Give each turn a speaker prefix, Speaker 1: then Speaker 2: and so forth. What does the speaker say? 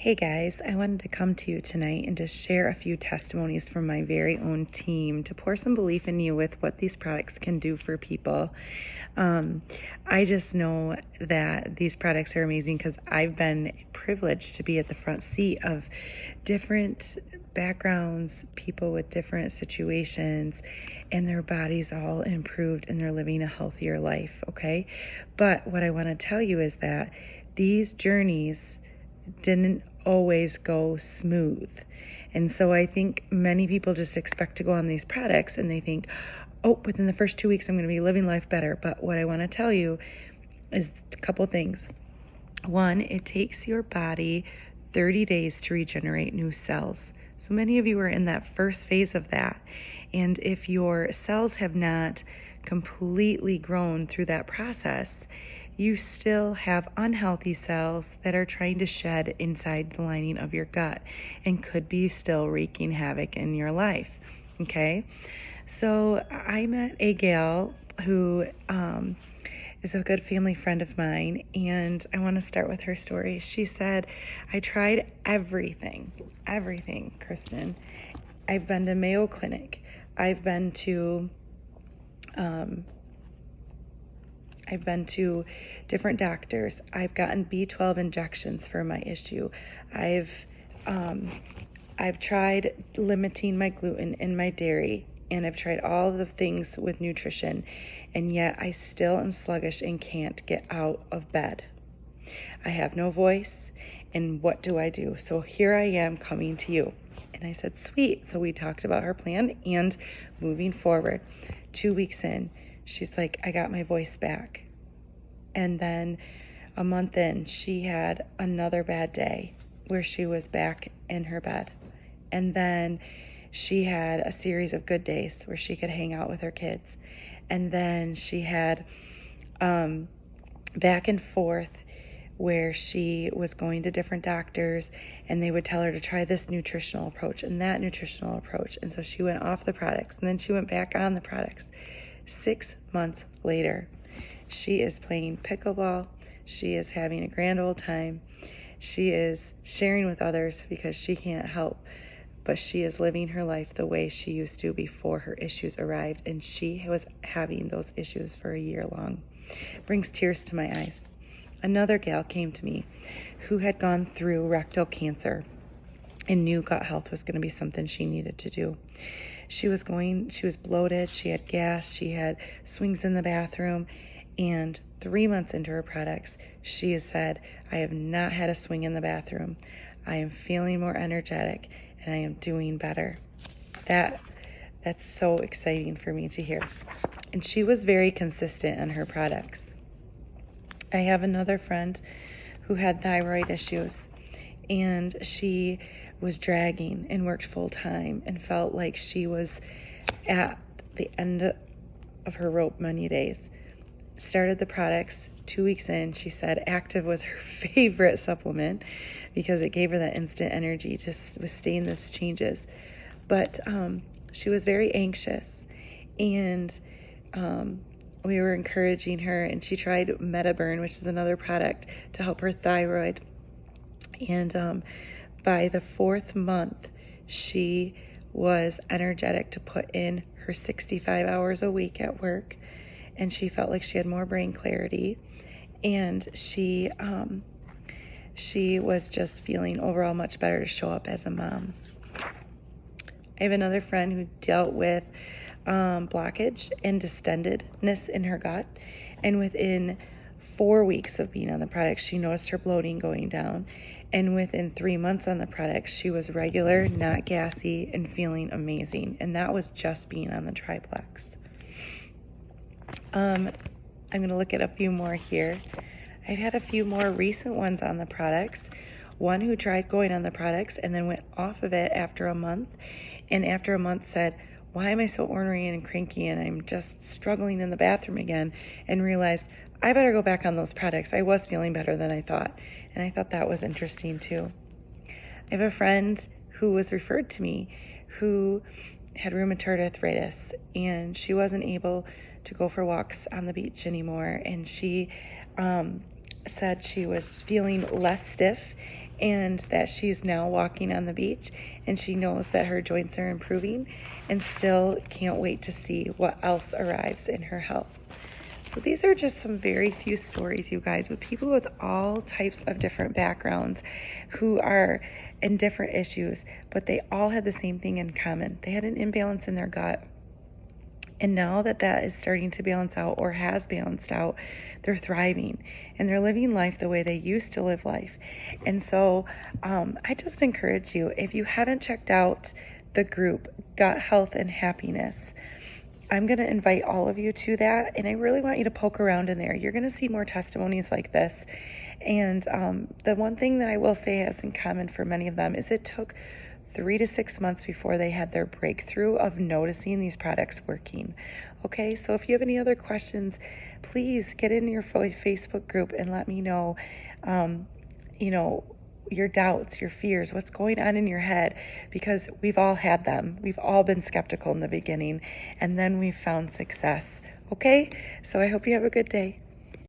Speaker 1: Hey guys, I wanted to come to you tonight and just share a few testimonies from my very own team to pour some belief in you with what these products can do for people. I just know that these products are amazing because I've been privileged to be at the front seat of different backgrounds, people with different situations, and their bodies all improved and they're living a healthier life, okay? But what I want to tell you is that these journeys didn't always go smooth. And so I think many people just expect to go on these products and they think, oh, within the first 2 weeks, I'm going to be living life better. But what I want to tell you is a couple things. One, it takes your body 30 days to regenerate new cells. So many of you are in that first phase of that. And if your cells have not completely grown through that process, you still have unhealthy cells that are trying to shed inside the lining of your gut and could be still wreaking havoc in your life, okay? So I met a gal who is a good family friend of mine, and I want to start with her story. She said, I tried everything, Kristen. I've been to Mayo Clinic. I've been to different doctors. I've gotten B12 injections for my issue. I've tried limiting my gluten and my dairy, and I've tried all the things with nutrition, and yet I still am sluggish and can't get out of bed. I have no voice, and what do I do? So here I am coming to you. And I said, sweet. So we talked about her plan and moving forward. 2 weeks in, she's like, I got my voice back. And then a month in, she had another bad day where she was back in her bed. And then she had a series of good days where she could hang out with her kids. And then she had back and forth where she was going to different doctors and they would tell her to try this nutritional approach and that nutritional approach. And so she went off the products and then she went back on the products. 6 months later, she is playing pickleball. She is having a grand old time. She is sharing with others because she can't help, but she is living her life the way she used to before her issues arrived, and she was having those issues for a year long. Brings tears to my eyes. Another gal came to me who had gone through rectal cancer and knew gut health was going to be something she needed to do. She was bloated, she had gas, she had swings in the bathroom, and 3 months into her products, she has said, I have not had a swing in the bathroom. I am feeling more energetic and I am doing better. That's so exciting for me to hear. And she was very consistent on her products. I have another friend who had thyroid issues, and she was dragging and worked full time and felt like she was at the end of her rope many days. Started the products. 2 weeks in, she said Active was her favorite supplement because it gave her that instant energy to sustain those changes. But she was very anxious, and we were encouraging her, and she tried MetaBurn, which is another product to help her thyroid. And by the 4th month, she was energetic to put in her 65 hours a week at work, and she felt like she had more brain clarity, and she was just feeling overall much better to show up as a mom. I have another friend who dealt with blockage and distendedness in her gut, and within 4 weeks of being on the product, she noticed her bloating going down, and within 3 months on the product, she was regular, not gassy, and feeling amazing, and that was just being on the triplex. I'm going to look at a few more here. I've had a few more recent ones on the products. One who tried going on the products and then went off of it after a month, and after a month said, why am I so ornery and cranky and I'm just struggling in the bathroom again, and realized I better go back on those products. I was feeling better than I thought, and I thought that was interesting too. I have a friend who was referred to me who had rheumatoid arthritis, and she wasn't able to go for walks on the beach anymore, and she said she was feeling less stiff and that she's now walking on the beach, and she knows that her joints are improving, and still can't wait to see what else arrives in her health. So these are just some very few stories, you guys, with people with all types of different backgrounds who are in different issues, but they all had the same thing in common. They had an imbalance in their gut. And now that that is starting to balance out, or has balanced out, they're thriving and they're living life the way they used to live life. And so I just encourage you, if you haven't checked out the group, Gut Health and Happiness, I'm going to invite all of you to that. And I really want you to poke around in there. You're going to see more testimonies like this. And the one thing that I will say has in common for many of them is it took 3 to 6 months before they had their breakthrough of noticing these products working. Okay, so if you have any other questions, please get in your Facebook group and let me know, your doubts, your fears, what's going on in your head, because we've all had them. We've all been skeptical in the beginning, and then we've found success. Okay, so I hope you have a good day.